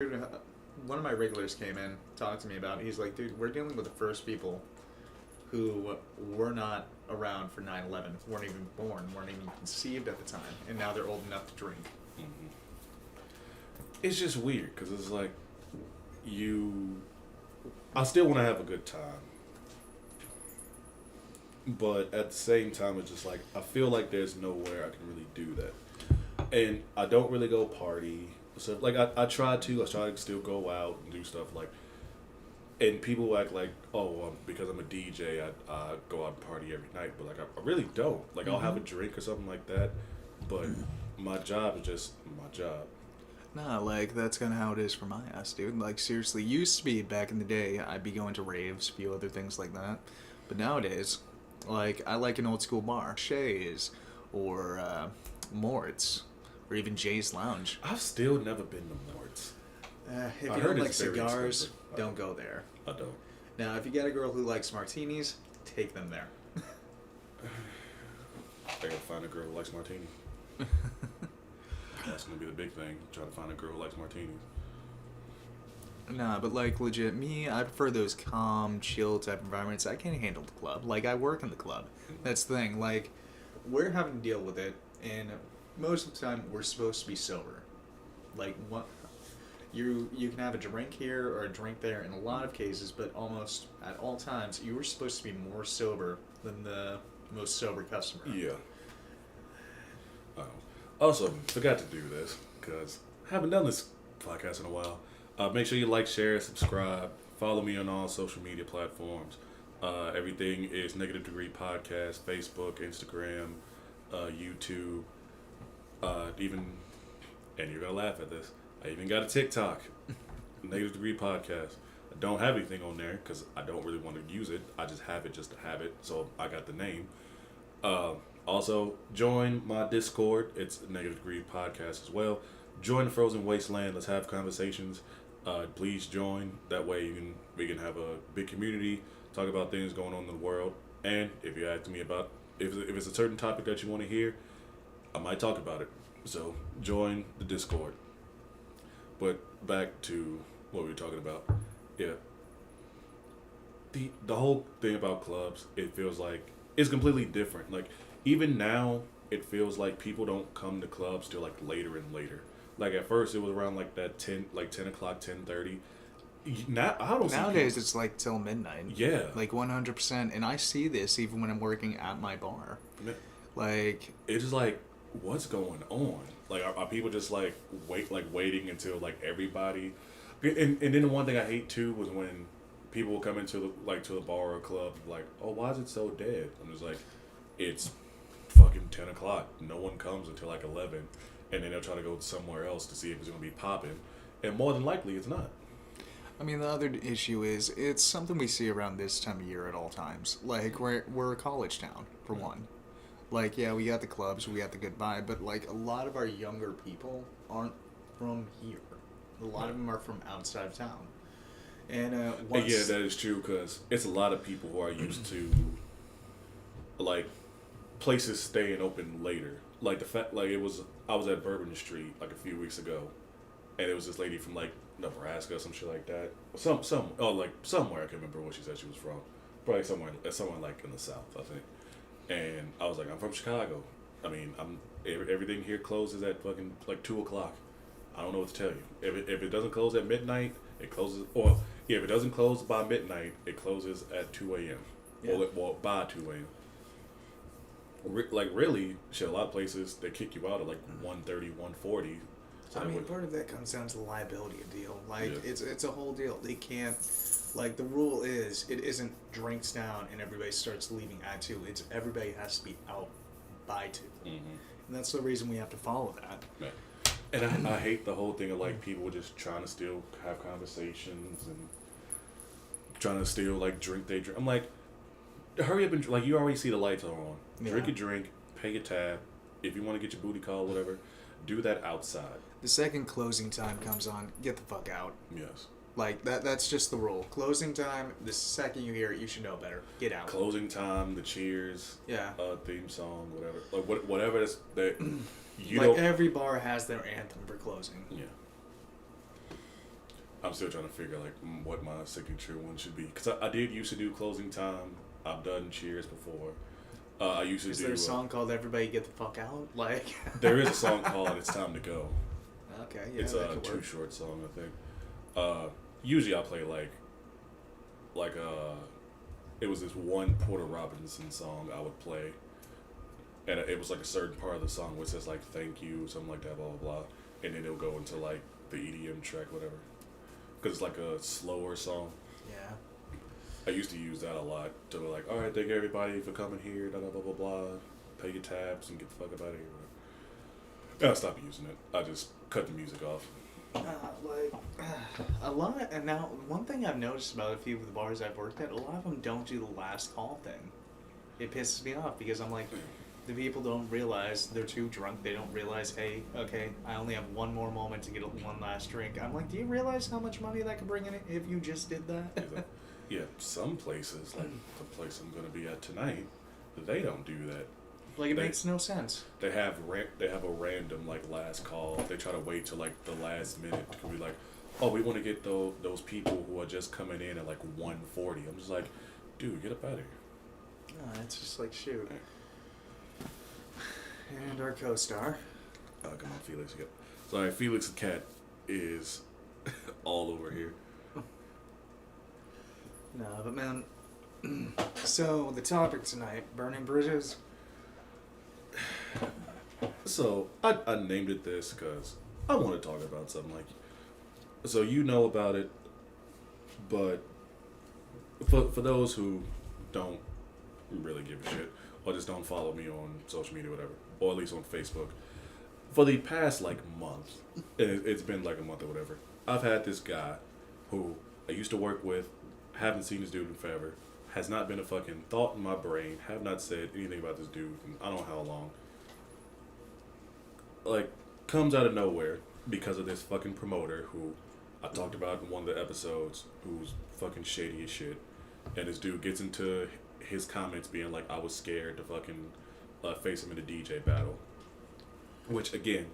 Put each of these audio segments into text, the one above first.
Dude, one of my regulars came in, talked to me about it. He's like, dude, we're dealing with the first people who were not around for 9/11, weren't even born, weren't even conceived at the time, and now they're old enough to drink. Hmm. It's just weird because it's like you. I still want to have a good time, but at the same time, it's just like I feel like there's nowhere I can really do that, and I don't really go party. So like I try to still go out and do stuff like, and people act like, oh, because I'm a DJ, I go out and party every night, but like I really don't. Like I'll have a drink or something like that, but my job is just my job. Nah, like, that's kind of how it is for my ass, dude. Like, seriously, used to be back in the day, I'd be going to raves, a few other things like that. But nowadays, like, I like an old school bar, Shays, or Mort's, or even Jay's Lounge. I've still never been to Mort's. If I you heard don't like it's very cigars, expensive. don't go there. I don't. Now, if you get a girl who likes martinis, take them there. I gotta find a girl who likes martini. That's gonna be the big thing. Try to find a girl who likes martinis. Nah, but like legit, me, I prefer those calm, chill type environments. I can't handle the club. Like I work in the club. That's the thing. Like we're having to deal with it, and most of the time we're supposed to be sober. Like what you can have a drink here or a drink there in a lot of cases, but almost at all times you were supposed to be more sober than the most sober customer. Yeah. Also, forgot to do this because I haven't done this podcast in a while. Make sure you like, share, subscribe. Follow me on all social media platforms. Everything is Negative Degree Podcast, Facebook, Instagram, YouTube, even, and you're going to laugh at this, I even got a TikTok, Negative Degree Podcast. I don't have anything on there because I don't really want to use it. I just have it just to have it, so I got the name. Also, join my Discord. It's Negative Degree Podcast as well. Join the Frozen Wasteland. Let's have conversations. Please join. That way we can have a big community, talk about things going on in the world. And if you ask me about if it's a certain topic that you want to hear, I might talk about it. So join the Discord. But back to what we were talking about. Yeah. The whole thing about clubs, it feels like it's completely different. Like even now, it feels like people don't come to clubs till like later and later. Like at first, it was around like that 10 o'clock, 10:30. Now I don't Nowadays, see it's like till midnight. people. Yeah, Like 100%. And I see this even when I'm working at my bar. man, Like, it's just like what's going on? Like are people just like waiting until like everybody? And then the one thing I hate too was when people will come into to the bar or club like, oh, why is it so dead? I'm just like, it's fucking 10 o'clock. No one comes until like 11. And then they'll try to go somewhere else to see if it's going to be popping. And more than likely, it's not. I mean, the other issue is it's something we see around this time of year at all times. Like, we're a college town, for one. Like, yeah, we got the clubs, we got the good vibe, but, like, a lot of our younger people aren't from here. A lot of them are from outside of town. And, And yeah, that is true because it's a lot of people who are used to, like, places staying open later. Like, the fact, like, I was at Bourbon Street, like, a few weeks ago, and it was this lady from, like, Nebraska or some shit like that. Somewhere, I can't remember where she said she was from. Probably somewhere like, in the South, I think. And I was like, I'm from Chicago. I mean, everything here closes at fucking, like, 2 o'clock. I don't know what to tell you. If it doesn't close at midnight, it closes, or, yeah, if it doesn't close by midnight, it closes at 2 a.m. Yeah. Or by 2 a.m. Like really, shit. A lot of places they kick you out at like 1:30, 1:40. So I mean, part of that comes down to the liability deal. Like, Yeah. it's a whole deal. They can't, like, the rule is, it isn't drinks down and everybody starts leaving at 2. It's everybody has to be out by 2. Mm-hmm. And that's the reason we have to follow that. Yeah. And I hate the whole thing of like people just trying to still have conversations and trying to still like drink they drink. I'm like, hurry up and like you already see the lights are on. Drink Yeah. your drink, pay your tab. If you want to get your booty call, whatever, do that outside. The second closing time comes on, get the fuck out. Yes. Like, that's just the rule. Closing time, the second you hear it, you should know better. Get out. Closing time, the Cheers, Yeah. Theme song, whatever, like whatever that you Like, don't. every bar has their anthem for closing. Yeah. I'm still trying to figure like what my signature one should be because I did used to do closing time. I've done Cheers before. I used to Is do. there a song called "Everybody Get the Fuck Out"? Like, There is a song called "It's Time to Go." okay, yeah, It's that a could Too work. Short song, I think. Usually I play like it was this one Porter Robinson song I would play, and it was like a certain part of the song where it says like "Thank you," something like that, blah blah blah, and then it'll go into like the EDM track, whatever, because it's like a slower song. Yeah. I used to use that a lot to be like, all right, thank everybody for coming here, blah, blah, blah, blah, blah. Pay your tabs and get the fuck up out of here. And I stopped using it. I just cut the music off. Like a lot and now one thing I've noticed about a few of the bars I've worked at, a lot of them don't do the last call thing. It pisses me off because I'm like, the people don't realize they're too drunk. They don't realize, hey, okay, I only have one more moment to get one last drink. I'm like, do you realize how much money that could bring in if you just did that? Yeah, some places, like the place I'm gonna be at tonight, they don't do that. Like, it They- makes no sense. They have a random like last call. They try to wait till like the last minute to be like, oh, we want to get those people who are just coming in at like 1:40. I'm just like, dude, get up out of here. It's just like, shoot. And our co-star. Come on, Felix. Yep. Sorry, Felix the cat is all over here. No, but man, so the topic tonight, burning bridges. So I named it this because I want to talk about something like. So you know about it, but for those who don't really give a shit or just don't follow me on social media, whatever, or at least on Facebook, for the past like month, it's been like a month or whatever. I've had this guy who I used to work with, haven't seen this dude in forever, has not been a fucking thought in my brain, have not said anything about this dude in I don't know how long. Like, comes out of nowhere because of this fucking promoter who I talked about in one of the episodes, who's fucking shady as shit. And this dude gets into his comments being like, I was scared to fucking face him in a DJ battle. Which, again,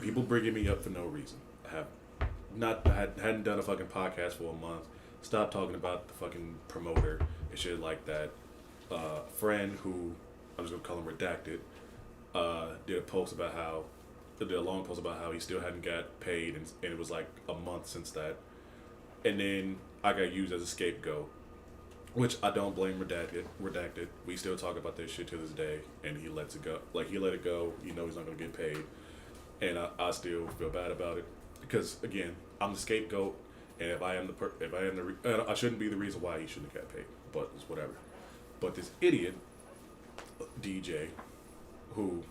people bringing me up for no reason. Hadn't done a fucking podcast for a month. Stopped talking about the fucking promoter and shit like that. Friend who, I'm just gonna call him Redacted, did a long post about how he still hadn't got paid, and it was like a month since that. And then I got used as a scapegoat, which I don't blame Redacted. We still talk about this shit to this day, and he lets it go. Like, he let it go. You know he's not gonna get paid, and I still feel bad about it because, again, I'm the scapegoat, and if I am I shouldn't be the reason why he shouldn't have got paid, but it's whatever. But this idiot DJ, who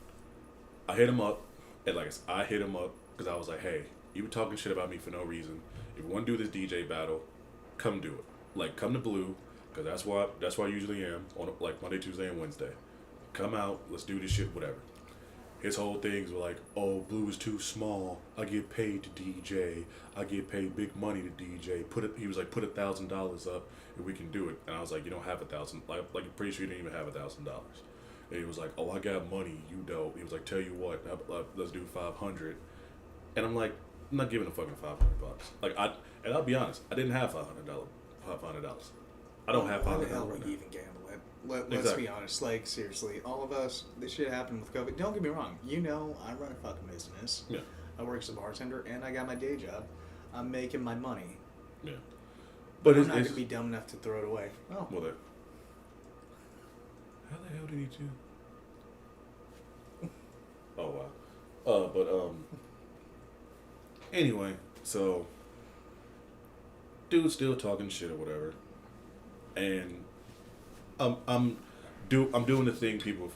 I hit him up, and like I hit him up because I was like, hey, you were talking shit about me for no reason. If you want to do this DJ battle, come do it. Like, come to Blue, because that's where I usually am on like Monday, Tuesday, and Wednesday. Come out, let's do this shit, whatever. His whole things were like, oh, Blue is too small. I get paid to DJ. I get paid big money to DJ. He was like, put $1,000 up and we can do it. And I was like, you don't have $1,000. Like, I'm pretty sure you didn't even have $1,000. And he was like, oh, I got money. You don't. He was like, tell you what, let's do 500. And I'm like, I'm not giving a fucking $500. Like, and I'll be honest, I didn't have $500. I don't have $500 Why the hell right would now. you even gamble it? Let's Exactly. be honest. Like, seriously, all of us, this shit happened with COVID. Don't get me wrong. You know, I run a fucking business. Yeah. I work as a bartender, and I got my day job. I'm making my money. Yeah. But I'm it's, not going it's to be dumb enough to throw it away. Oh. well, how the hell did he do? Oh wow. Anyway, so dude's still talking shit or whatever, and I'm doing the thing people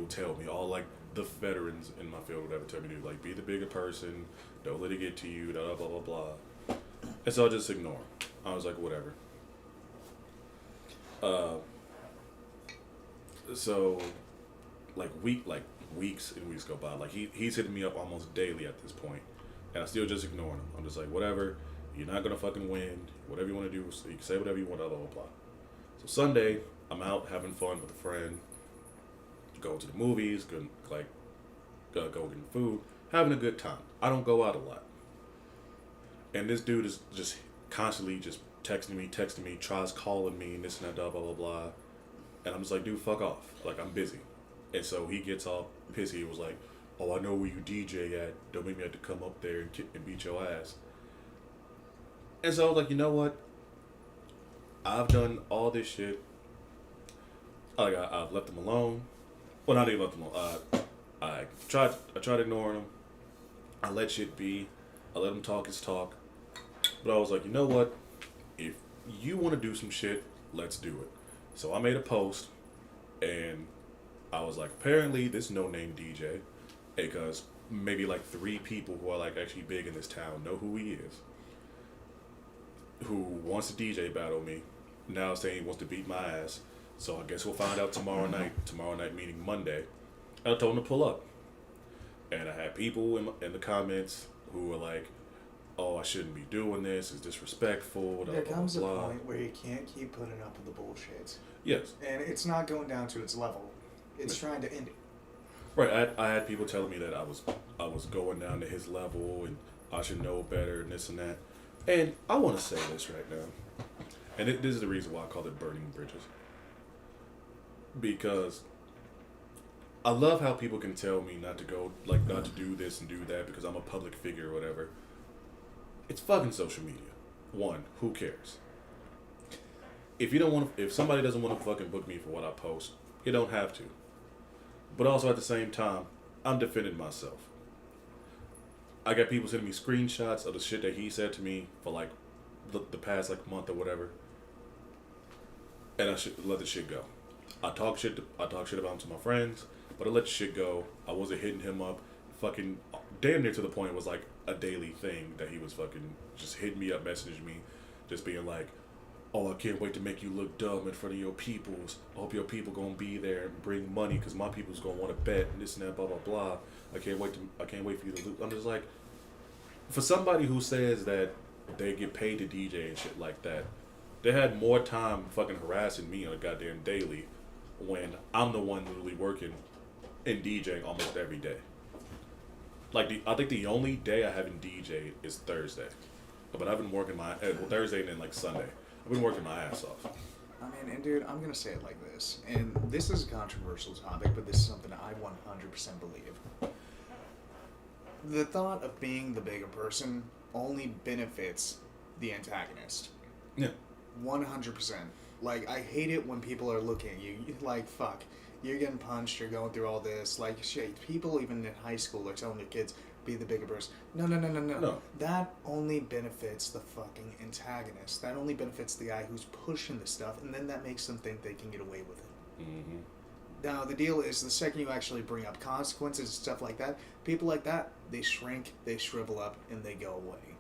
tell me, all like the veterans in my field, whatever, tell me to do, like, be the bigger person, don't let it get to you, blah blah blah blah. And so I just ignore him. I was like, whatever. So weeks and weeks go by. Like, he's hitting me up almost daily at this point, and I still just ignore him. I'm just like, whatever. You're not gonna fucking win. Whatever you want to do, so you can say whatever you want. Blah blah blah. So Sunday, I'm out having fun with a friend, going to the movies, go getting food, having a good time. I don't go out a lot, and this dude is just constantly just texting me, tries calling me, and this and that, blah, blah, blah, blah. And I'm just like, dude, fuck off. Like, I'm busy. And so he gets all pissy. He was like, oh, I know where you DJ at. Don't make me have to come up there and beat your ass. And so I was like, you know what? I've done all this shit. Like, I've left him alone. Well, not even left him alone. I tried ignoring him. I let shit be. I let him talk his talk. But I was like, you know what? If you want to do some shit, let's do it. So I made a post, and I was like, apparently this no-name DJ, because maybe like 3 people who are like actually big in this town know who he is, who wants to DJ battle me, now saying he wants to beat my ass. So I guess we'll find out tomorrow night. Tomorrow night meaning Monday. I told him to pull up. And I had people in the comments who were like, oh, I shouldn't be doing this. It's disrespectful. There comes a point where you can't keep putting up with the bullshit. Yes. And it's not going down to its level. It's trying to end it. Right. I had people telling me that I was going down to his level and I should know better and this and that. And I want to say this right now. And this is the reason why I call it burning bridges. Because I love how people can tell me not to go, like, not to do this and do that because I'm a public figure or whatever. It's fucking social media. One, who cares? If somebody doesn't want to fucking book me for what I post, you don't have to. But also at the same time, I'm defending myself. I got people sending me screenshots of the shit that he said to me for like the past like month or whatever. And I should let the shit go. I talk shit about him to my friends, but I let the shit go. I wasn't hitting him up. Fucking damn near to the point it was like a daily thing that he was fucking just hitting me up, messaging me, just being like, oh, I can't wait to make you look dumb in front of your peoples. I hope your people gonna be there and bring money because my people's gonna want to bet and this and that, blah blah blah. I can't wait for you to lose. I'm just like, for somebody who says that they get paid to DJ and shit like that, they had more time fucking harassing me on a goddamn daily when I'm the one literally working and DJing almost every day. Like, I think the only day I haven't DJed is Thursday. But I've been working Thursday and then like Sunday. I've been working my ass off. I mean, and dude, I'm going to say it like this. And this is a controversial topic, but this is something I 100% believe. The thought of being the bigger person only benefits the antagonist. Yeah. 100%. Like, I hate it when people are looking at you. Like, fuck. You're getting punched, you're going through all this. Like, shit, people even in high school are telling their kids, be the bigger person. No. That only benefits the fucking antagonist. That only benefits the guy who's pushing the stuff, and then that makes them think they can get away with it. Mm-hmm. Now, the deal is, the second you actually bring up consequences and stuff like that, people like that, they shrink, they shrivel up, and they go away.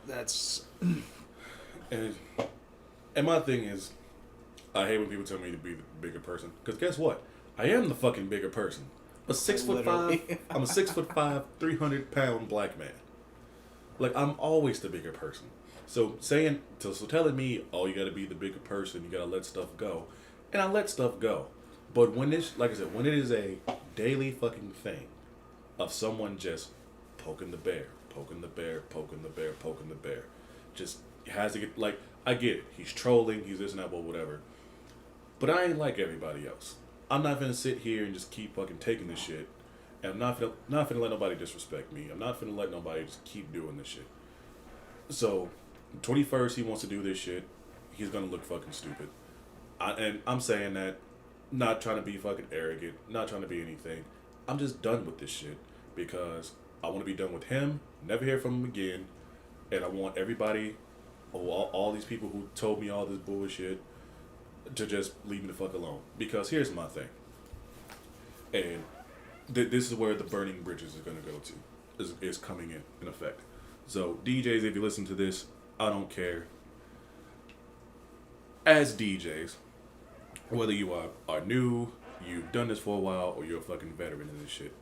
That's... And my thing is, I hate when people tell me to be the bigger person. Because guess what? I am the fucking bigger person. I'm a 6'5", 300-pound black man. Like, I'm always the bigger person. So telling me, oh, you gotta be the bigger person, you gotta let stuff go. And I let stuff go. But when like I said, when it is a daily fucking thing of someone just poking the bear, just has to get, like, I get it. He's trolling, he's this and that, but whatever. But I ain't like everybody else. I'm not gonna sit here and just keep fucking taking this shit. And I'm not finna let nobody disrespect me. I'm not finna let nobody just keep doing this shit. So, 21st, he wants to do this shit. He's gonna look fucking stupid. And I'm saying that, not trying to be fucking arrogant, not trying to be anything. I'm just done with this shit. Because I want to be done with him, never hear from him again. And I want everybody, all these people who told me all this bullshit, to just leave me the fuck alone. Because here's my thing. And this is where the burning bridges is going to go to. Is coming in effect. So, DJs, if you listen to this, I don't care. As DJs, whether you are new, you've done this for a while, or you're a fucking veteran in this shit,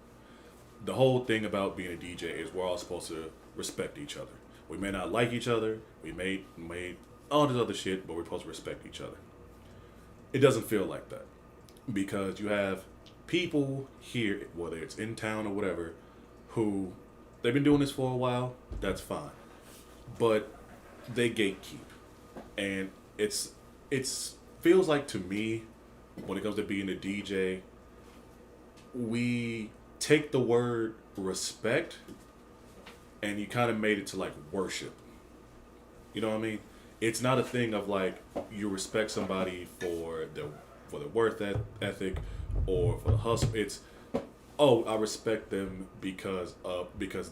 the whole thing about being a DJ is we're all supposed to respect each other. We may not like each other, we may all this other shit, but we're supposed to respect each other. It doesn't feel like that. Because you have people here, whether it's in town or whatever, who, they've been doing this for a while, that's fine. But they gatekeep, and it's feels like to me when it comes to being a DJ, we take the word respect and you kind of made it to like worship. You know what I mean? It's not a thing of like you respect somebody for the ethic or for the hustle. It's, oh, I respect them because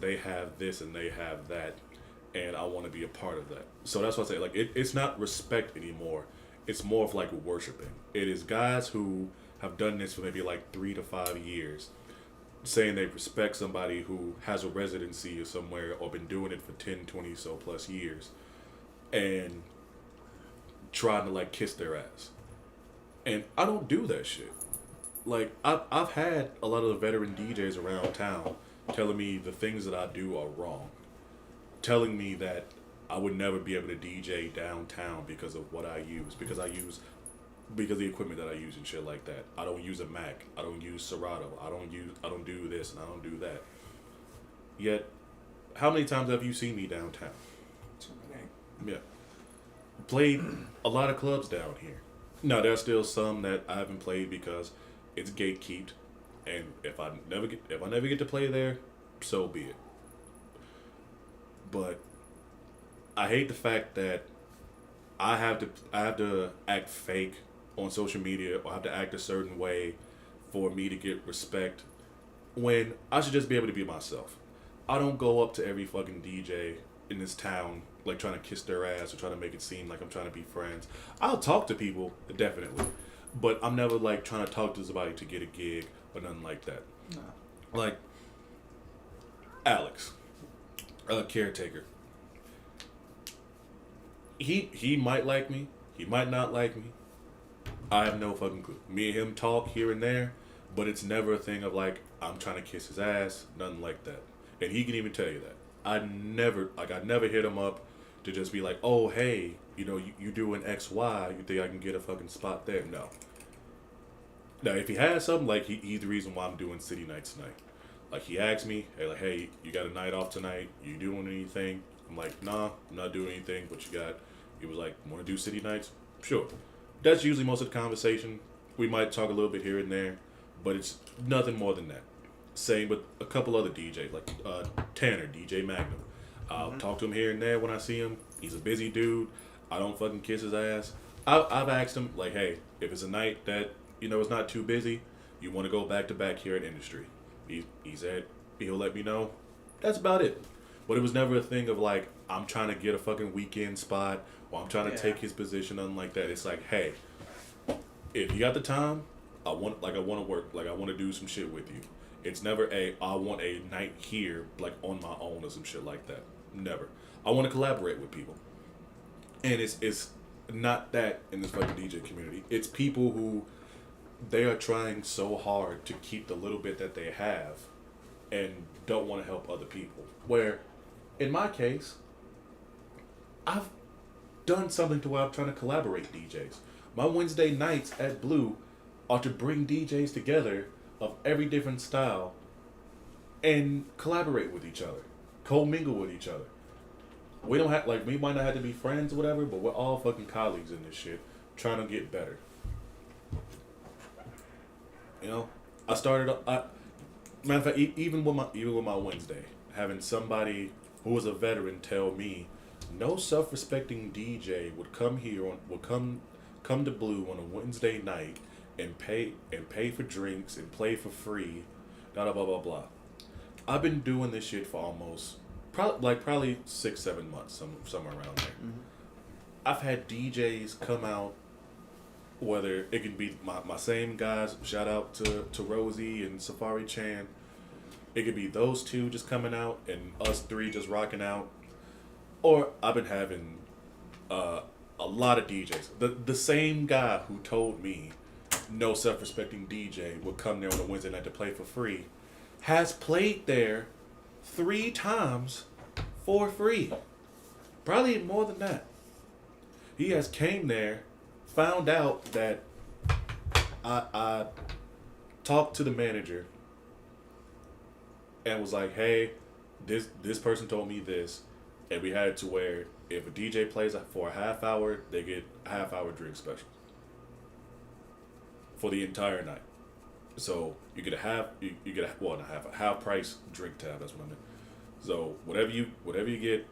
they have this and they have that, and I want to be a part of that. So that's what I say. Like it's not respect anymore. It's more of like worshiping. It is guys who have done this for maybe like 3 to 5 years, saying they respect somebody who has a residency or somewhere or been doing it for 10, 20 so plus years, and trying to like kiss their ass. And I don't do that shit. Like I've had a lot of the veteran DJs around town telling me the things that I do are wrong, telling me that I would never be able to DJ downtown because of what I use, because of the equipment that I use and shit like that. I don't use a Mac. I don't use Serato. I don't do this and I don't do that. Yet, how many times have you seen me downtown? Too many. Yeah. Played a lot of clubs down here. Now there's still some that I haven't played because it's gatekept, and if I never get to play there, so be it. But I hate the fact that I have to act fake on social media or have to act a certain way for me to get respect when I should just be able to be myself. I don't go up to every fucking DJ in this town like trying to kiss their ass or trying to make it seem like I'm trying to be friends. I'll talk to people, definitely, but I'm never like trying to talk to somebody to get a gig or nothing like that. No. Like Alex, caretaker. He might like me. He might not like me. I have no fucking clue. Me and him talk here and there, but it's never a thing of like I'm trying to kiss his ass, nothing like that. And he can even tell you that. I never hit him up to just be like, oh hey, you doing XY, you think I can get a fucking spot there? No. Now if he has something, like he's the reason why I'm doing city nights tonight. Like he asked me, hey, you got a night off tonight? You doing anything? I'm like, nah, I'm not doing anything. What you got? He was like, want to do city nights? Sure. That's usually most of the conversation. We might talk a little bit here and there, but it's nothing more than that. Same with a couple other DJs, like Tanner, DJ Magnum. I'll talk to him here and there when I see him. He's a busy dude. I don't fucking kiss his ass. I've asked him, like, hey, if it's a night that, it's not too busy, you want to go back to back here at Industry. He said he'll let me know. That's about it. But it was never a thing of like, I'm trying to get a fucking weekend spot or I'm trying to take his position, nothing like that. It's like, hey, if you got the time, I want to work. Like, I want to do some shit with you. It's never I want a night here, like, on my own or some shit like that. Never. I want to collaborate with people. And it's not that in this fucking DJ community. It's people who, they are trying so hard to keep the little bit that they have and don't want to help other people. Where, in my case, I've done something to where I'm trying to collaborate DJs. My Wednesday nights at Blue are to bring DJs together of every different style and collaborate with each other, co-mingle with each other. We don't have, like, we might not have to be friends or whatever, but we're all fucking colleagues in this shit, trying to get better. I started. Matter of fact, even with my Wednesday, having somebody who was a veteran tell me, no self-respecting DJ would come come to Blue on a Wednesday night and pay for drinks and play for free, blah blah blah blah. I've been doing this shit for almost probably 6-7 months, somewhere around there. Mm-hmm. I've had DJs come out, whether it can be my same guys, shout out to Rosie and Safari Chan. It could be those two just coming out and us three just rocking out. Or I've been having a lot of DJs. The same guy who told me no self-respecting DJ would come there on a Wednesday night to play for free has played there 3 times for free. Probably more than that. He has came there, found out that I talked to the manager and was like, hey, this person told me this, and we had to where if a DJ plays for a half hour, they get a half hour drink special for the entire night. So you get a half price drink tab. That's what I meant. So whatever you get,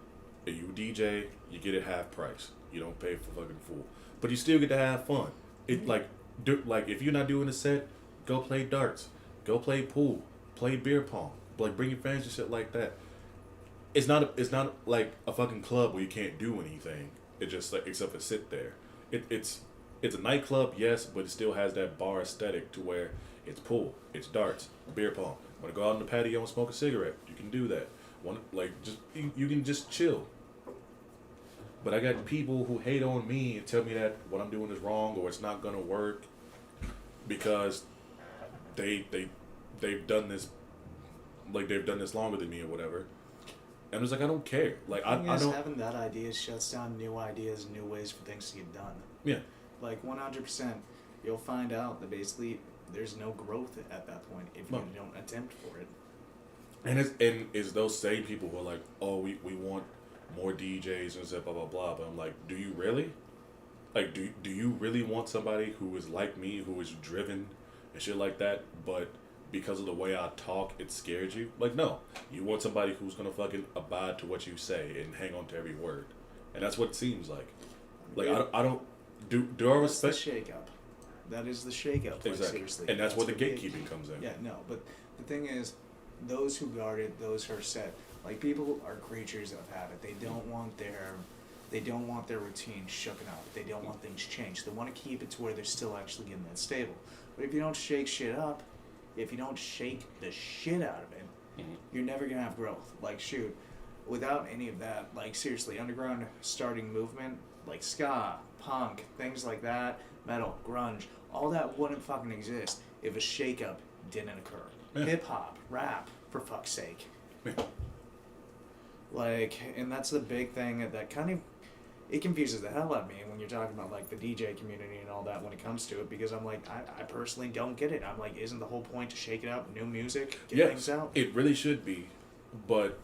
if you DJ, you get it half price. You don't pay for fucking full, but you still get to have fun. It like if you're not doing a set, go play darts, go play pool, play beer pong, like bring your friends and shit like that. It's not like a fucking club where you can't do anything. It just like except for sit there. It's a nightclub, yes, but it still has that bar aesthetic to where it's pool, it's darts, beer pong. Want to go out on the patio and smoke a cigarette? You can do that. You can just chill. But I got people who hate on me and tell me that what I'm doing is wrong or it's not gonna work because they've done this longer than me or whatever. And I was like, I don't care. Like I don't. Having that idea shuts down new ideas, new ways for things to get done. Yeah. Like 100%, you'll find out that basically there's no growth at that point if you don't attempt for it. And it's those same people who are like, oh, we want more DJs and stuff, blah blah blah. But I'm like, do you really? Like, do you really want somebody who is like me, who is driven and shit like that, but because of the way I talk, it scares you? Like, no. You want somebody who's gonna fucking abide to what you say and hang on to every word. And that's what it seems like. Like, I don't do I respect... That's the shake-up. That is the shake-up. Like, exactly. Seriously. And that's where the gatekeeping comes in. Yeah, no, but the thing is, those who guard it, those who are set, like, people are creatures of habit. They don't want their routine shooken up. They don't want things changed. They want to keep it to where they're still actually getting that stable. But if you don't shake shit up, if you don't shake the shit out of it, you're never going to have growth. Like, shoot, without any of that, like, seriously, underground starting movement, like ska, punk, things like that, metal, grunge, all that wouldn't fucking exist if a shake-up didn't occur. Yeah. Hip-hop, rap, for fuck's sake. Yeah. Like, and that's the big thing that kind of, it confuses the hell out of me when you're talking about, like, the DJ community and all that when it comes to it, because I'm like, I personally don't get it. I'm like, isn't the whole point to shake it up, new music, get things out? It really should be, but,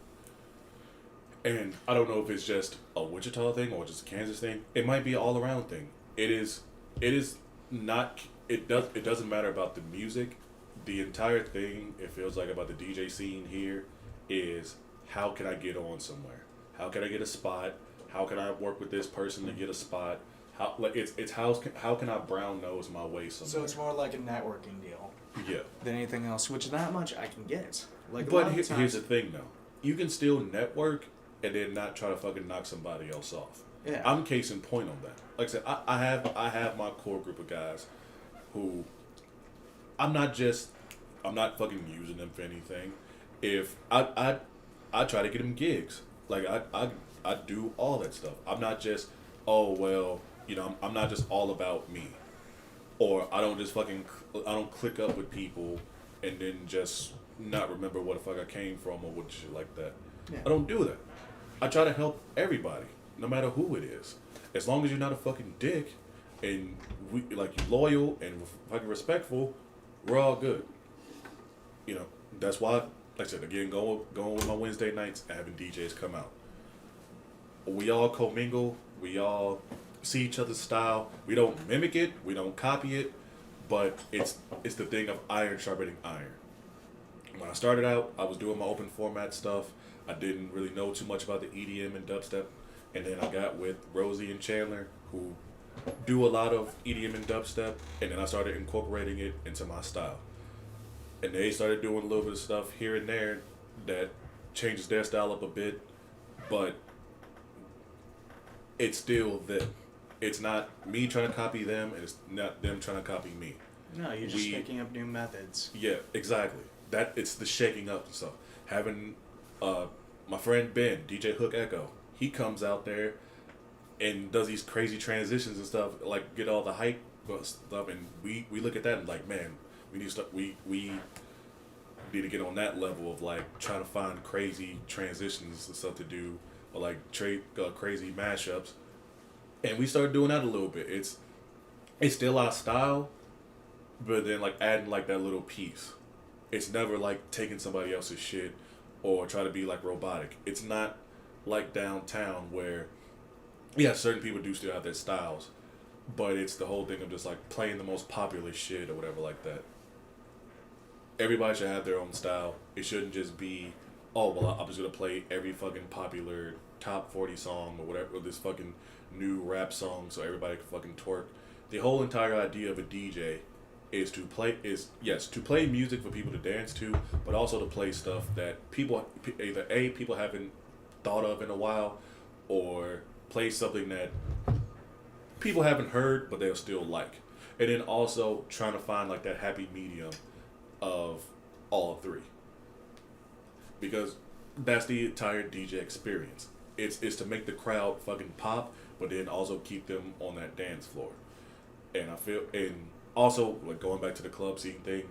and I don't know if it's just a Wichita thing or just a Kansas thing. It might be an all-around thing. It is not, it doesn't matter about the music. The entire thing, it feels like, about the DJ scene here is, how can I get on somewhere? How can I get a spot? How can I work with this person to get a spot? How can I brown nose my way somewhere? So it's more like a networking deal. Yeah. Than anything else, which that much I can get. Like, but here's the thing, though. You can still network and then not try to fucking knock somebody else off. Yeah. I'm case in point on that. Like I said, I have my core group of guys who I'm not fucking using them for anything. If I try to get them gigs. Like I do all that stuff. I'm not just, oh well, I'm not just all about me. Or I don't click up with people and then just not remember what the fuck I came from or what shit like that. Yeah. I don't do that. I try to help everybody, no matter who it is. As long as you're not a fucking dick and you're loyal and fucking respectful, we're all good. That's why, like I said, again, going with my Wednesday nights and having DJs come out. We all commingle. We all see each other's style. We don't mimic it. We don't copy it. But it's the thing of iron sharpening iron. When I started out, I was doing my open format stuff. I didn't really know too much about the EDM and dubstep. And then I got with Rosie and Chandler, who do a lot of EDM and dubstep. And then I started incorporating it into my style. And they started doing a little bit of stuff here and there that changes their style up a bit. But it's still them. It's not me trying to copy them, and it's not them trying to copy me. No, you're just picking up new methods. Yeah, exactly. It's the shaking up and stuff. Having my friend Ben, DJ Hook Echo, he comes out there and does these crazy transitions and stuff, like get all the hype stuff, and we look at that and like, man, we need to get on that level of like trying to find crazy transitions and stuff to do, or like crazy mashups, and we started doing that a little bit. It's still our style, but then like adding like that little piece. It's never like taking somebody else's shit or try to be like robotic. It's not like downtown where yeah, certain people do still have their styles, but it's the whole thing of just like playing the most popular shit or whatever like that. Everybody should have their own style. It shouldn't just be, oh well, I'm just gonna play every fucking popular top 40 song or whatever, or this fucking new rap song so everybody can fucking twerk. The whole entire idea of a DJ is to play is yes to play music for people to dance to, but also to play stuff that people either a people haven't thought of in a while, or play something that people haven't heard but they'll still like, and then also trying to find like that happy medium of all three, because that's the entire DJ experience. It's to make the crowd fucking pop, but then also keep them on that dance floor. And I feel, and also like going back to the club scene thing,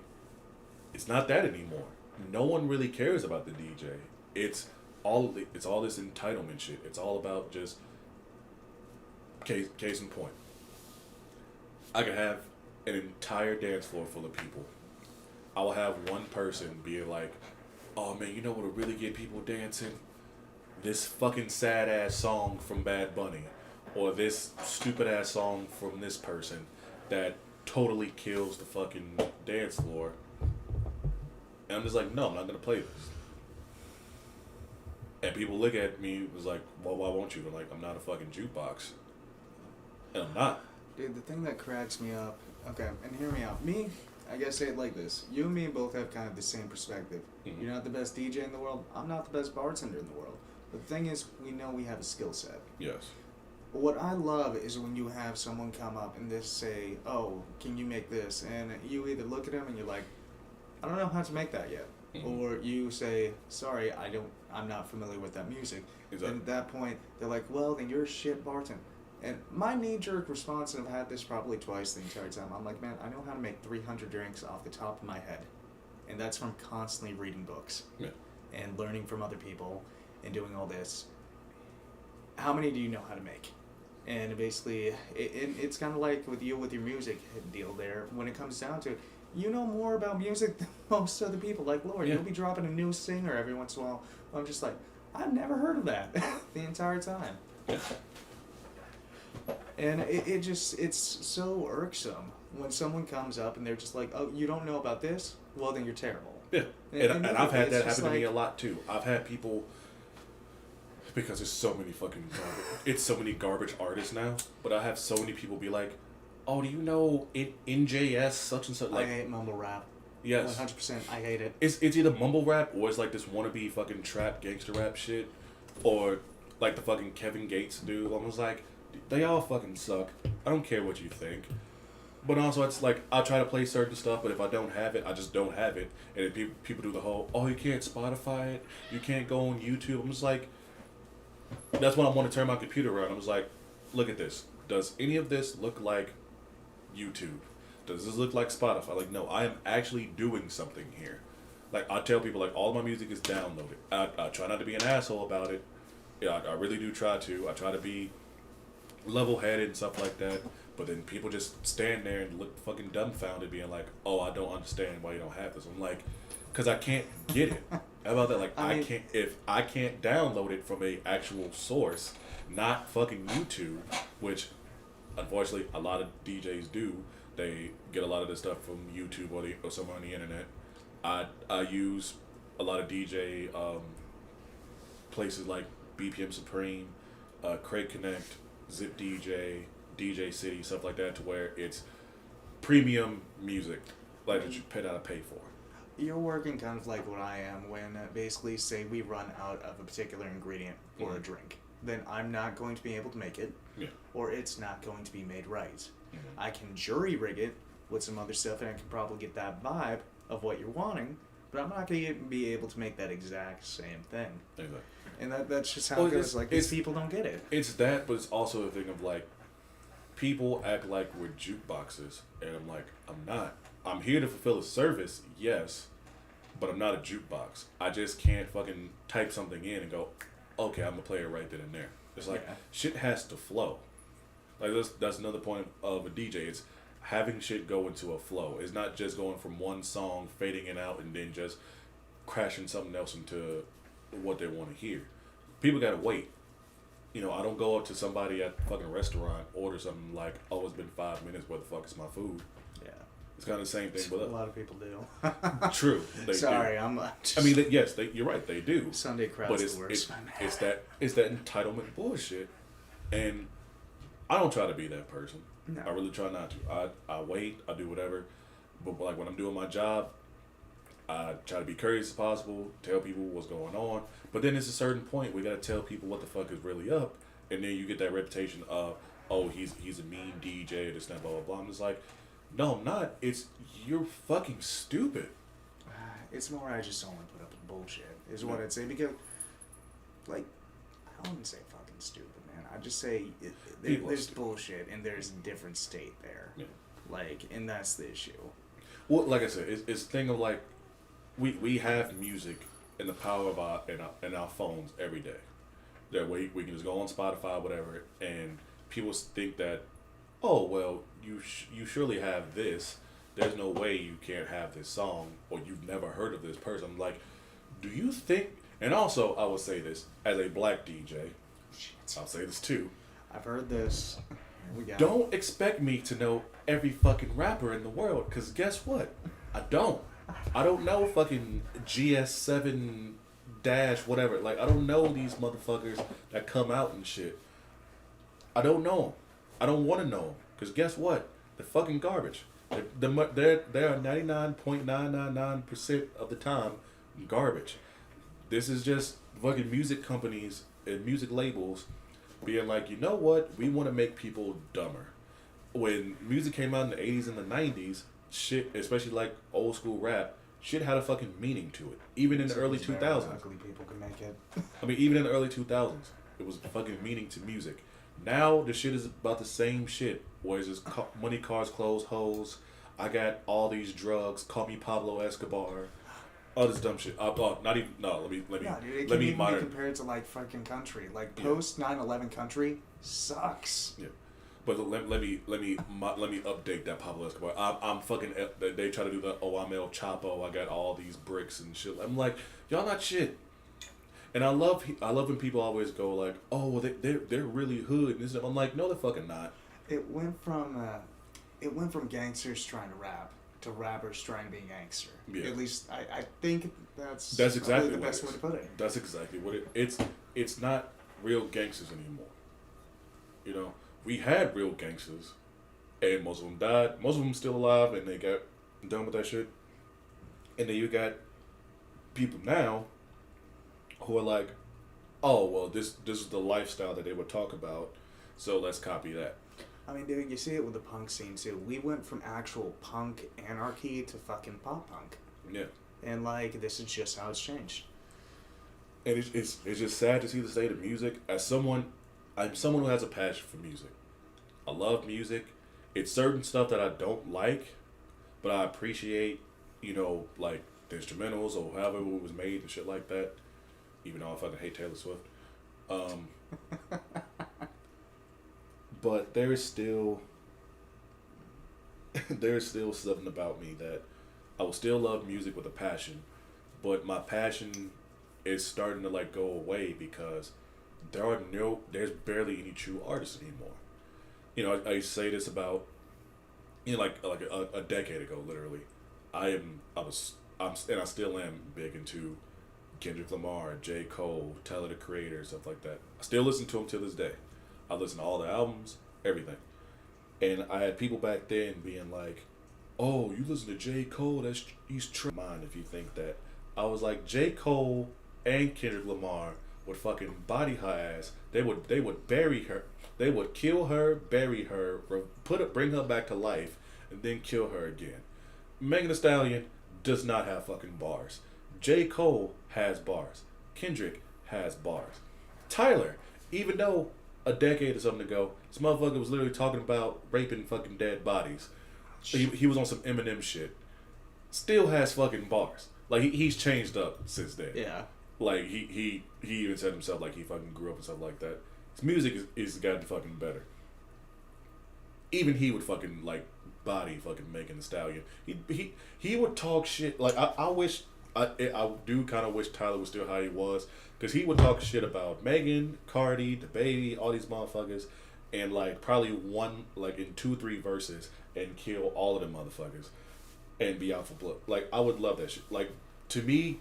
it's not that anymore. No one really cares about the DJ. It's it's all this entitlement shit. It's all about just case in point. I could have an entire dance floor full of people. I will have one person being like, "Oh man, you know what would really get people dancing? This fucking sad ass song from Bad Bunny, or this stupid ass song from this person that totally kills the fucking dance floor." And I'm just like, no, I'm not gonna play this. And people look at me was like, well, why won't you? I'm like, I'm not a fucking jukebox, and I'm not. Dude, the thing that cracks me up, okay, and hear me out. Me, I guess say it like this. You and me both have kind of the same perspective. Mhm. You're not the best DJ in the world. I'm not the best bartender in the world. But the thing is, we know we have a skill set. Yes. What I love is when you have someone come up and they say, "Oh, can you make this?" And you either look at them and you're like, "I don't know how to make that yet," Mhm. or you say, "Sorry, I'm not familiar with that music." Exactly. And at that point, they're like, "Well, then you're a shit bartender." And my knee-jerk response, and I've had this probably twice the entire time, I'm like, man, I know how to make 300 drinks off the top of my head. And that's from constantly reading books. Yeah. And learning from other people and doing all this. How many do you know how to make? And basically, it's kind of like with you with your music deal there. When it comes down to it, you know more about music than most other people. Like, Lord, Yeah. you'll be dropping a new singer every once in a while. I'm just like, I've never heard of that the entire time. And it's so irksome when someone comes up and they're just like, oh, you don't know about this? Well, then you're terrible. Yeah. And And I've had it's that just happen to me like- a lot too. I've had people, because there's so many fucking garbage, it's so many garbage artists now, but I have so many people be like, oh, do you know NJS such and such? I Like, hate mumble rap. yes. 100%. I hate it. It's either mumble rap or it's like this wannabe fucking trap gangster rap shit, or like the fucking Kevin Gates dude. I was like, they all fucking suck. I don't care what you think. But also, it's like, I try to play certain stuff, but if I don't have it, I just don't have it. And if people do the whole, oh, you can't Spotify it, you can't go on YouTube. I'm just like, that's when I want to turn my computer around. I was like, look at this. Does any of this look like YouTube? Does this look like Spotify? Like, no, I am actually doing something here. Like, I tell people, like, all my music is downloaded. I try not to be an asshole about it. Yeah, I really do try to. I try to be level-headed and stuff like that. But then people just stand there and look fucking dumbfounded, being like, oh, I don't understand why you don't have this. I'm like, because I can't get it. How about that? Like, I mean- if I can't download it from a actual source, not fucking YouTube, which unfortunately a lot of DJs do. They get a lot of this stuff from YouTube or somewhere on the internet. I use a lot of DJ places like BPM Supreme, Craig Connect, Zip DJ, DJ City, stuff like that, to where it's premium music, like that you gotta pay for. You're working kind of like what I am when basically say we run out of a particular ingredient for a Mhm. drink. Then I'm not going to be able to make it, Yeah. or it's not going to be made right. Mhm. I can jury rig it with some other stuff, and I can probably get that vibe of what you're wanting, but I'm not going to be able to make that exact same thing. Anyway. And that's just how Well, it goes. it's- Like, these it's- people don't get it. It's that, but it's also a thing of like, people act like we're jukeboxes, and I'm like, I'm not. I'm here to fulfill a service, yes, but I'm not a jukebox. I just can't fucking type something in and go, okay, I'm gonna play it right then and there. It's like, Yeah. shit has to flow. Like, that's another point of a DJ. It's having shit go into a flow. It's not just going from one song, fading it out, and then just crashing something else into what they want to hear. People gotta wait. You know, I don't go up to somebody at a fucking restaurant, order something like, oh, it's been 5 minutes, where the fuck is my food? Yeah. It's kind of the same thing A with us. lot of people do. True. They Sorry, do. I'm. I mean, yes, you're right, they do. Sunday crowd's But it's, the it's, worst. it's that entitlement bullshit. And I don't try to be that person. No. I really try not to. I wait, I do whatever. But like when I'm doing my job, I try to be courteous as possible, tell people what's going on. But then there's a certain point we gotta tell people what the fuck is really up, and then you get that reputation of, oh, he's a mean DJ, this, that, blah, blah, blah. I'm just like, no, I'm not. It's, you're fucking stupid. It's more I just don't want to put up with bullshit, is what I'd say. Because, like, I wouldn't say fucking stupid, man. I'd just say there's bullshit and there's a different state there. Yeah. Like, and that's the issue. Well, like I said, it's a thing of like, we have music in the power of our phones every day. That we can just go on Spotify, whatever, and people think that, oh well, you surely have this. There's no way you can't have this song, or you've never heard of this person. I'm like, do you think? And also, I will say this as a black DJ. Shit. I'll say this too. I've heard this. Here we go. Don't expect me to know every fucking rapper in the world, because guess what? I don't. I don't know fucking GS7 dash whatever. Like, I don't know these motherfuckers that come out and shit. I don't know 'em. I don't want to know them, because guess what? They're fucking garbage. They are 99.999% of the time garbage. This is just fucking music companies and music labels being like, you know what? We want to make people dumber. When music came out in the 80s and the 90s, shit, especially like old school rap, shit had a fucking meaning to it. Even in the early 2000s. Ugly people can make it. I mean, even in the early 2000s, it was fucking meaning to music. Now, the shit is about the same shit. Where it's just money, cars, clothes, hoes. I got all these drugs. Call me Pablo Escobar. All this dumb shit. Not even. No, let me. No, dude, it let can me even be modern. compared to like fucking country. Like Yeah. post 9/11 country sucks. Yeah, but let me update that Pablo Escobar. I'm fucking. They try to do the I'm El Chapo. I got all these bricks and shit. I'm like, y'all not shit. And I love when people always go like, oh well, they're really hood. And this, I'm like, no, they're fucking not. It went from gangsters trying to rap to rappers trying to be a gangster. Yeah. At least I think that's Exactly the what best it way is. to put it. That's exactly what it's not real gangsters anymore. You know, we had real gangsters, and most of them died. Most of them still alive, and they got done with that shit. And then you got people now who are like, oh well, this is the lifestyle that they would talk about, so let's copy that. I mean, dude, you see it with the punk scene too. We went from actual punk anarchy to fucking pop punk, Yeah. and like this is just how it's changed. And it's just sad to see the state of music. I'm someone who has a passion for music. I love music. It's certain stuff that I don't like, but I appreciate, you know, like the instrumentals or however it was made and shit like that. Even though I fucking hate Taylor Swift. But there's still something about me that I will still love music with a passion, but my passion is starting to like go away because there's barely any true artists anymore. You know, I used to say this about, you know, like a decade ago, literally. I'm and I still am big into Kendrick Lamar, J. Cole, Tyler the Creator, stuff like that. I still listen to him to this day. I listen to all the albums, everything. And I had people back then being like, oh, you listen to J. Cole, he's trying. Mind if you think that. I was like, J. Cole and Kendrick Lamar would fucking body her ass. They would bury her. They would kill her, bury her, bring her back to life, and then kill her again. Megan Thee Stallion does not have fucking bars. J. Cole has bars. Kendrick has bars. Tyler, even though a decade or something ago, this motherfucker was literally talking about raping fucking dead bodies. He was on some Eminem shit. Still has fucking bars. Like he's changed up since then. Yeah. Like he even said himself like he fucking grew up and stuff like that. His music is gotten fucking better. Even he would fucking like body fucking Megan Thee Stallion. He would talk shit like I wish I do kind of wish Tyler was still how he was, because he would talk shit about Megan, Cardi, the baby, all these motherfuckers, and like probably one like in 2-3 verses and kill all of them motherfuckers, and be out for blood. Like I would love that shit. Like to me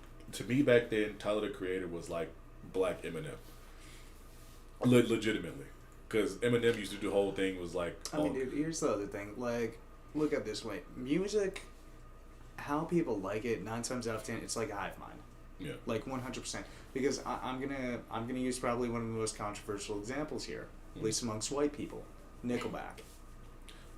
back then, Tyler the Creator was like Black Eminem, legitimately, because Eminem used to do the whole thing was like. I mean, dude, here's the other thing. Like, look at it this way: music, how people like it, 9 times out of 10, it's like a hive mind. Yeah. Like 100%. Because I'm gonna use probably one of the most controversial examples here, at least amongst white people, Nickelback.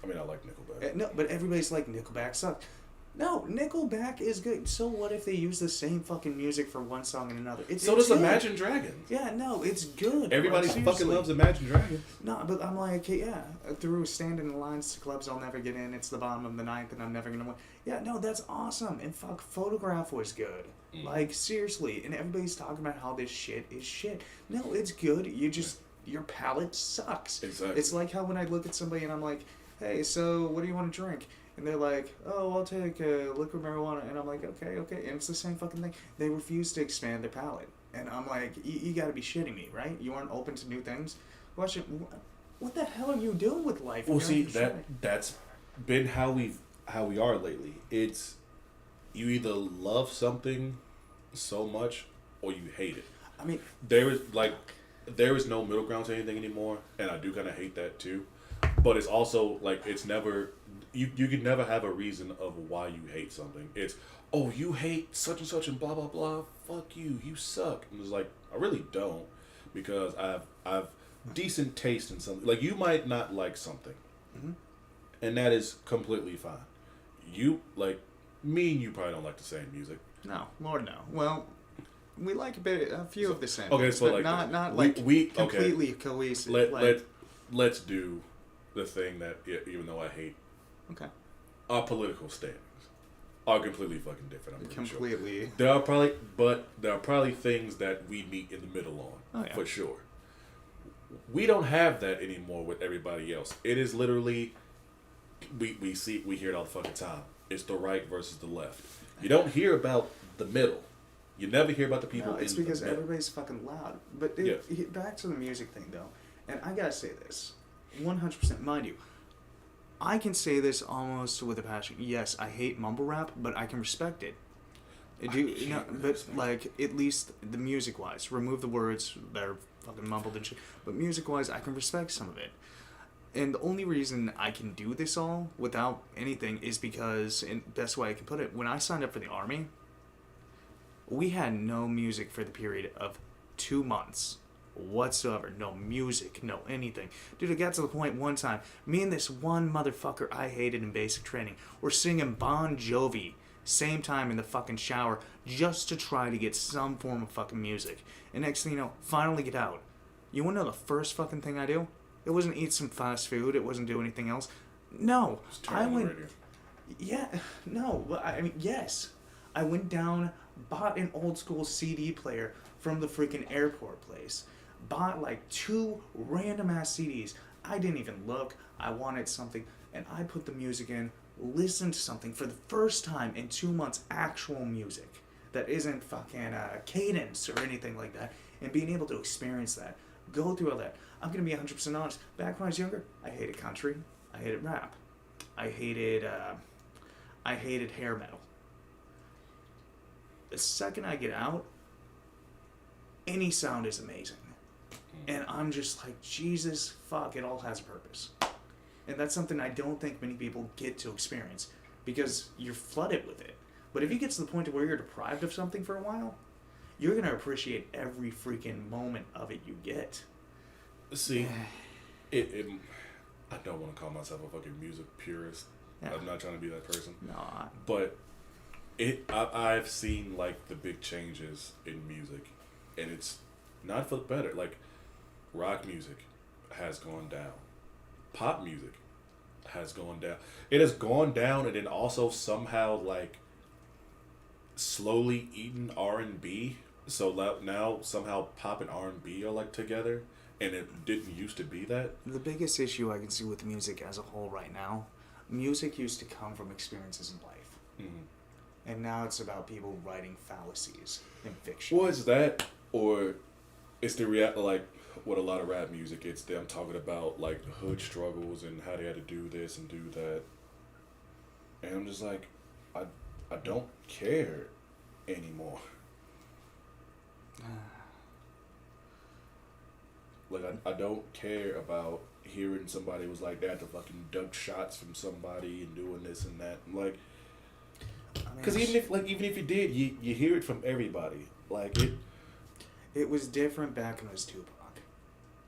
I mean, I like Nickelback. No, but everybody's like, Nickelback sucks. No, Nickelback is good. So what if they use the same fucking music for one song and another? So does good. Imagine Dragons. Yeah, no, it's good. Everybody like, fucking loves Imagine Dragons. No, but I'm like, yeah, through standing in lines to clubs I'll never get in, it's the bottom of the ninth and I'm never gonna win. Yeah, no, that's awesome. And fuck, Photograph was good. Like, seriously. And everybody's talking about how this shit is shit. No, it's good. You just, your palate sucks. Exactly. It's like how when I look at somebody and I'm like, hey, so what do you want to drink? And they're like, oh, I'll take liquid marijuana. And I'm like, okay. And it's the same fucking thing. They refuse to expand their palate. And I'm like, you gotta be shitting me, right? You aren't open to new things? What the hell are you doing with life? Well, see, that's been how we are lately. It's, you either love something so much or you hate it. I mean, there is no middle ground to anything anymore, and I do kind of hate that too. But it's also like it's never you can never have a reason of why you hate something. It's, oh, you hate such and such and blah blah blah. Fuck you, you suck. And it's like, I really don't, because I've decent taste in something. Like, you might not like something, and that is completely fine. You like me and you probably don't like the same music. No, Lord no. Well, we like a few of the same. Okay, things, so but like not we completely cohesive. Let's do the thing that, even though I hate, okay, our political standings are completely fucking different. I'm pretty completely. Sure. There are probably things that we meet in the middle on, for sure. We don't have that anymore with everybody else. It is literally, we hear it all the fucking time. It's the right versus the left. You don't hear about the middle. You never hear about the people. No, it's because everybody's fucking loud. But dude, back to the music thing though, and I gotta say this, 100%, mind you, I can say this almost with a passion. Yes, I hate mumble rap, but I can respect it. But like, at least the music wise, remove the words that are fucking mumbled and shit. But music wise, I can respect some of it. And the only reason I can do this all without anything is because, and best way I can put it, when I signed up for the Army, we had no music for the period of 2 months whatsoever. No music, no anything. Dude, it got to the point one time, me and this one motherfucker I hated in basic training were singing Bon Jovi same time in the fucking shower just to try to get some form of fucking music. And next thing you know, finally get out. You wanna know the first fucking thing I do? It wasn't eat some fast food. It wasn't do anything else. No, I went. Yeah, no. I mean, yes. I went down, bought an old school CD player from the freaking airport place. Bought like 2 random ass CDs. I didn't even look. I wanted something, and I put the music in. Listened to something for the first time in 2 months. Actual music that isn't fucking cadence or anything like that. And being able to experience that, go through all that. I'm going to be 100% honest. Back when I was younger, I hated country. I hated rap. I hated hair metal. The second I get out, any sound is amazing. And I'm just like, Jesus, fuck, it all has a purpose. And that's something I don't think many people get to experience, because you're flooded with it. But if you get to the point to where you're deprived of something for a while, you're going to appreciate every freaking moment of it you get. See, I don't want to call myself a fucking music purist. Yeah. I'm not trying to be that person. No. But I've seen like the big changes in music, and it's not for the better. Like, rock music has gone down. Pop music has gone down. It has gone down, and then also somehow like slowly eaten R&B. So now somehow pop and R&B are like together. And it didn't used to be that. The biggest issue I can see with music as a whole right now, music used to come from experiences in life. And now it's about people writing fallacies in fiction. Well, it's that, or it's the like what a lot of rap music. It's them talking about like hood struggles and how they had to do this and do that. And I'm just like, I don't care anymore. Like I don't care about hearing somebody was like they had to fucking duck shots from somebody and doing this and that. I'm like, because even if you did, you hear it from everybody. Like it was different back when it was Tupac.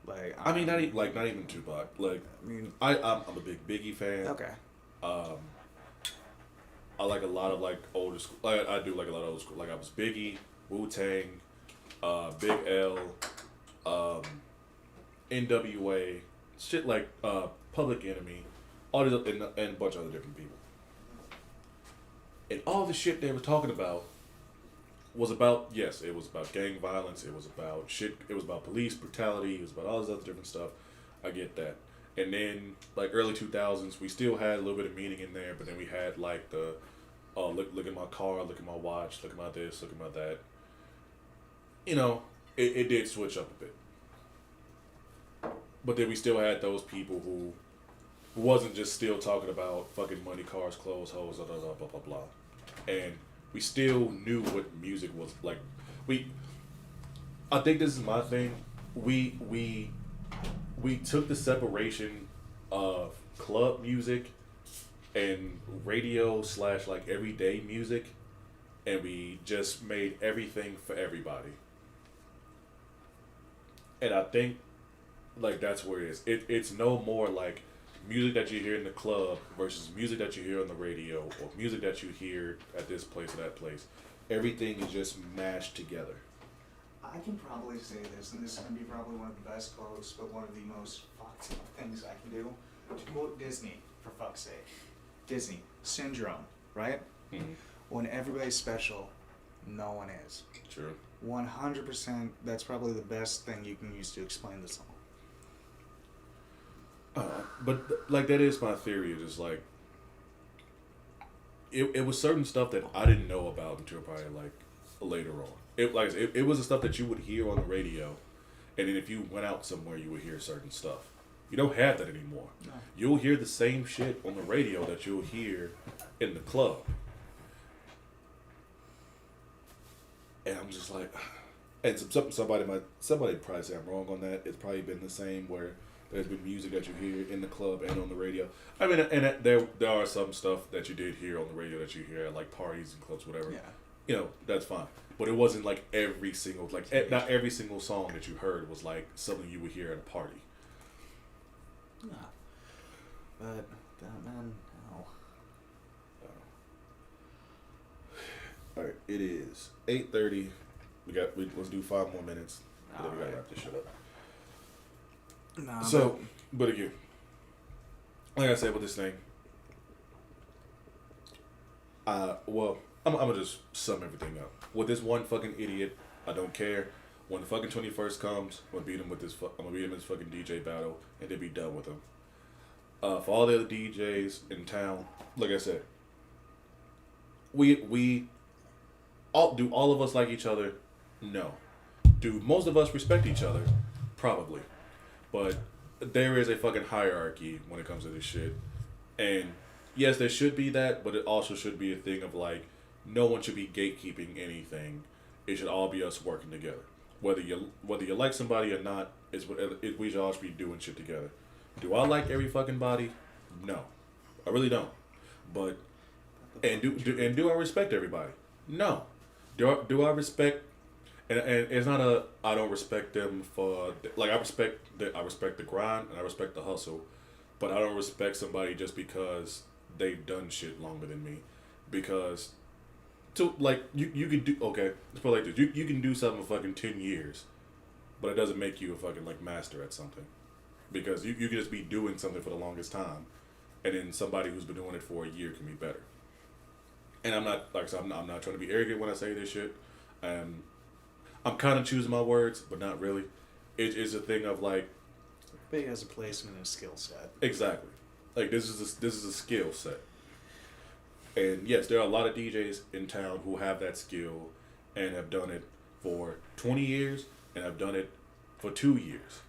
Like I mean, not even Tupac. Like I mean, I'm a big Biggie fan. okay. I like a lot of like older school. Like I do like a lot of old school. Like I was Biggie, Wu-Tang, Big L, NWA, shit like Public Enemy, all these and a bunch of other different people. And all the shit they were talking about was about, yes, it was about gang violence, it was about shit, it was about police brutality, it was about all this other different stuff. I get that. And then like early 2000s, we still had a little bit of meaning in there, but then we had like the, oh, look at my car, look at my watch, look at my this, look at my that. You know, it did switch up a bit. But then we still had those people who wasn't just still talking about fucking money, cars, clothes, hoes, blah, blah, blah, blah, blah, blah. And we still knew what music was like. I think this is my thing. We took the separation of club music and radio / like everyday music, and we just made everything for everybody. And I think like that's where it is. It's no more like music that you hear in the club versus music that you hear on the radio or music that you hear at this place or that place. Everything is just mashed together. I can probably say this, and this is going to be probably one of the best quotes, but one of the most fucked up things I can do. To quote Disney, for fuck's sake. Disney, syndrome, right? Mm-hmm. When everybody's special, no one is. True. 100%, that's probably the best thing you can use to explain the song. But like that is my theory. Just like it was certain stuff that I didn't know about until probably like later on. It was the stuff that you would hear on the radio, and then if you went out somewhere, you would hear certain stuff. You don't have that anymore. No. You'll hear the same shit on the radio that you'll hear in the club, and I'm just like, and somebody probably say I'm wrong on that. It's probably been the same where there's been music that you hear in the club and on the radio. I mean, and there are some stuff that you did hear on the radio that you hear at like parties and clubs, whatever. Yeah. You know, that's fine. But it wasn't like every single, not every single song that you heard was like something you would hear at a party. Yeah. But that man, no. Alright, it is 8:30. Let's do 5 more minutes. And then we gotta Alright. wrap this shit up. Nah, So, but again, like I said with this thing, well, I'm gonna just sum everything up. With this one fucking idiot, I don't care. When the fucking 21st comes, I'm gonna beat him with this. I'm gonna beat him in this fucking DJ battle, and then be done with him. For all the other DJs in town, like I said, we all do. All of us like each other? No. Do most of us respect each other? Probably. But there is a fucking hierarchy when it comes to this shit. And yes, there should be that, but it also should be a thing of like, no one should be gatekeeping anything. It should all be us working together. Whether you like somebody or not, we should all be doing shit together. Do I like every fucking body? No. I really don't. But and do I respect everybody? No. Do I respect and it's not I don't respect them for like I respect the grind and I respect the hustle, but I don't respect somebody just because they've done shit longer than me. Because to like you can do okay, let's put it like this. You can do something for fucking 10 years, but it doesn't make you a fucking like master at something. Because you can just be doing something for the longest time, and then somebody who's been doing it for a year can be better. And I'm not like I said, I'm not trying to be arrogant when I say this shit. I'm kind of choosing my words, but not really. It's a thing of like, everybody has a place and a skill set. exactly, like this is a skill set. And yes, there are a lot of DJs in town who have that skill and have done it for 20 years and have done it for 2 years.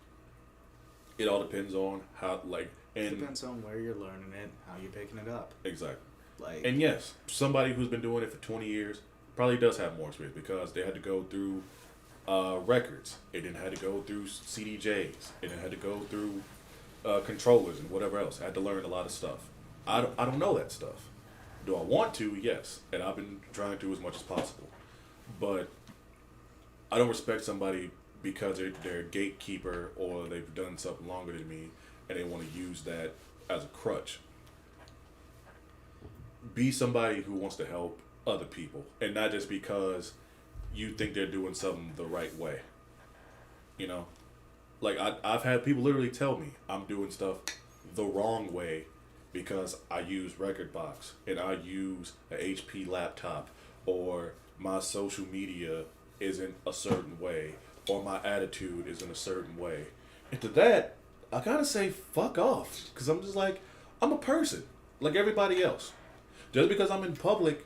It all depends on how, like, and Depends on where you're learning it, how you're picking it up. exactly. Like, And yes, somebody who's been doing it for 20 years probably does have more experience because they had to go through records. It didn't had to go through CDJs. It didn't had to go through controllers and whatever else. I had to learn a lot of stuff. I don't know that stuff. Do I want to? Yes. And I've been trying to as much as possible. But I don't respect somebody because they're a gatekeeper or they've done something longer than me and they want to use that as a crutch. Be somebody who wants to help other people and not just because you think they're doing something the right way. You know? Like, I've had people literally tell me I'm doing stuff the wrong way because I use Rekordbox and I use a HP laptop or my social media isn't a certain way or my attitude isn't a certain way. And to that, I gotta say fuck off because I'm just like, I'm a person like everybody else. Just because I'm in public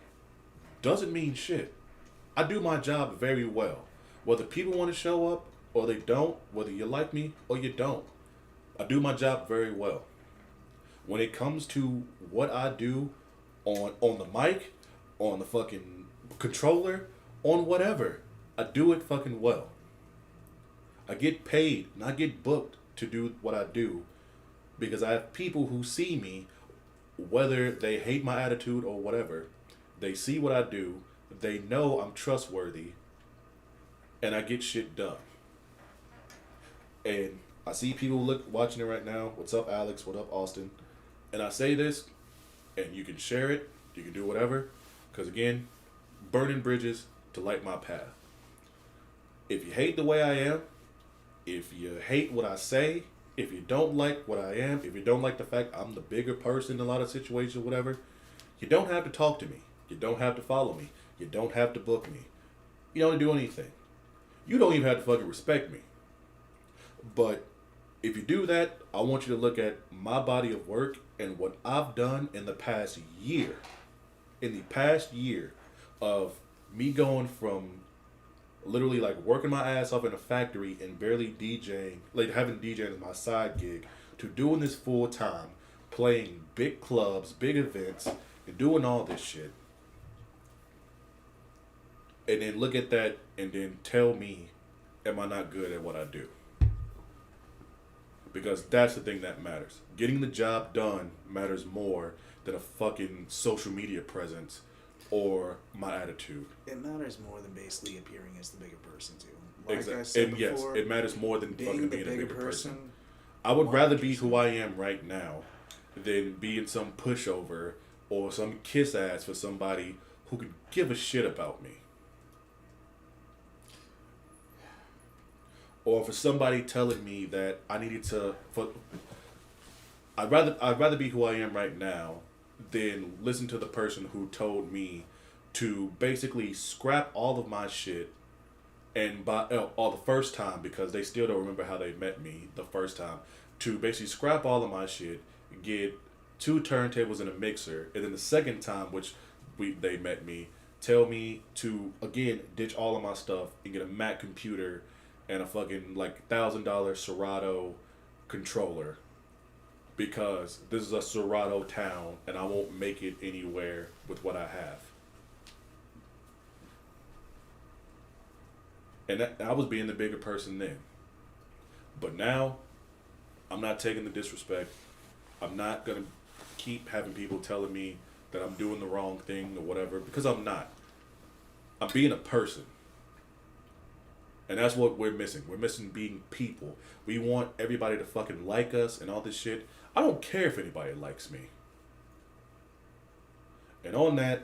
doesn't mean shit. I do my job very well. Whether people want to show up or they don't, whether you like me or you don't, I do my job very well. When it comes to what I do on the mic, on the fucking controller, on whatever, I do it fucking well. I get paid and I get booked to do what I do because I have people who see me, whether they hate my attitude or whatever, they see what I do, they know I'm trustworthy, and I get shit done. And I see people watching it right now. What's up, Alex? What up, Austin? And I say this, and you can share it, you can do whatever, because again, burning bridges to light my path. If you hate the way I am, if you hate what I say, if you don't like what I am, if you don't like the fact I'm the bigger person in a lot of situations, whatever, you don't have to talk to me. You don't have to follow me. You don't have to book me. You don't do anything. You don't even have to fucking respect me. But if you do that, I want you to look at my body of work and what I've done in the past year. In the past year of me going from literally like working my ass off in a factory and barely DJing, like having DJing as my side gig, to doing this full time, playing big clubs, big events, and doing all this shit. And then look at that and then tell me, am I not good at what I do? Because that's the thing that matters. Getting the job done matters more than a fucking social media presence or my attitude. it matters more than basically appearing as the bigger person too. Like Exactly. I said And before, yes, it matters more than being fucking the being a bigger person. I would rather be who I am right now than being some pushover or some kiss ass for somebody who could give a shit about me. Or for somebody telling me that I needed to. I'd rather be who I am right now than listen to the person who told me to basically scrap all of my shit and buy all the first time because they still don't remember how they met me the first time, to basically scrap all of my shit, get 2 turntables and a mixer, and then the second time which they met me, tell me to again ditch all of my stuff and get a Mac computer and a fucking like $1,000 Serato controller because this is a Serato town and I won't make it anywhere with what I have. And I was being the bigger person then. But now, I'm not taking the disrespect. I'm not going to keep having people telling me that I'm doing the wrong thing or whatever, because I'm not. I'm being a person. And that's what we're missing. We're missing being people. We want everybody to fucking like us and all this shit. I don't care if anybody likes me. And on that,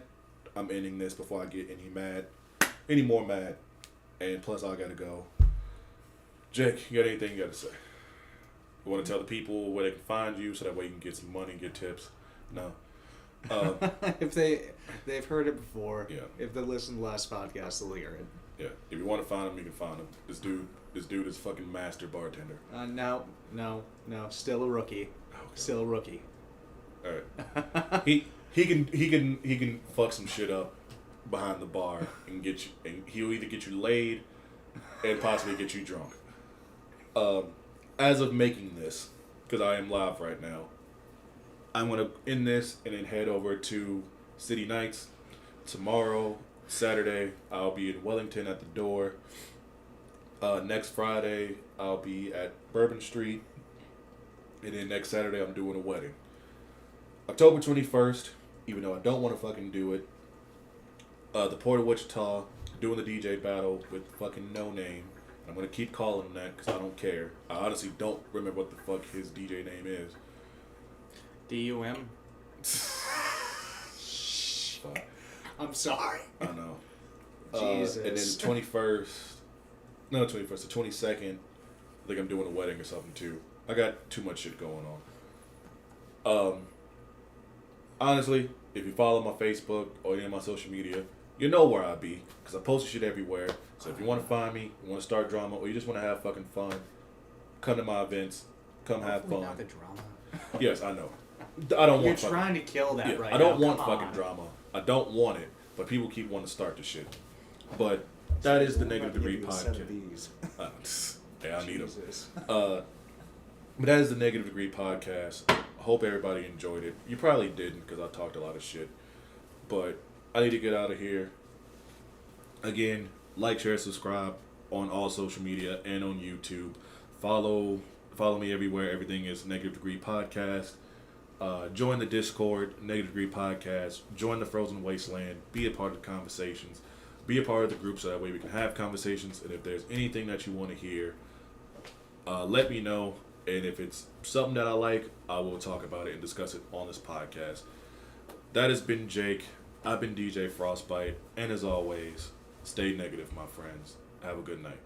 I'm ending this before I get any more mad. And plus, I gotta go. Jake, you got anything you gotta say? You want to tell the people where they can find you so that way you can get some money and get tips? No. if they've heard it before, Yeah. If they listen to the last podcast, they'll hear it. Yeah. If you want to find him, you can find him. This dude is fucking master bartender. No, still a rookie. Okay. Still a rookie. All right. he can fuck some shit up behind the bar and get you, and he'll either get you laid and possibly get you drunk. As of making this, because I am live right now, I'm gonna end this and then head over to City Nights tomorrow. Saturday, I'll be in Wellington at the door. Next Friday, I'll be at Bourbon Street. And then next Saturday, I'm doing a wedding. October 21st, even though I don't want to fucking do it, the Port of Wichita, doing the DJ battle with fucking No Name. I'm going to keep calling him that because I don't care. I honestly don't remember what the fuck his DJ name is. DUM. Fuck. I'm sorry. I know. Jesus. And then the 22nd, I think I'm doing a wedding or something too. I got too much shit going on. Honestly, if you follow my Facebook or any of my social media, you know where I be, because I post shit everywhere. So if you want to find me, you want to start drama, or you just want to have fucking fun, come to my events, come have Hopefully fun. not the drama. Yes, I know. I don't You're want fucking, trying to kill that yeah, right I don't now. want Come fucking on. drama. I don't want it, but people keep wanting to start the shit. But that is the Negative Degree podcast. Yeah, I need them. But that is the Negative Degree podcast. Hope everybody enjoyed it. You probably didn't because I talked a lot of shit. But I need to get out of here. Again, like, share, subscribe on all social media and on YouTube. Follow me everywhere. Everything is Negative Degree Podcast. Join the Discord, Negative Degree Podcast. Join the Frozen Wasteland. Be a part of the conversations. Be a part of the group so that way we can have conversations. And if there's anything that you want to hear, let me know. And if it's something that I like, I will talk about it and discuss it on this podcast. That has been Jake. I've been DJ Frostbite. And as always, stay negative, my friends. Have a good night.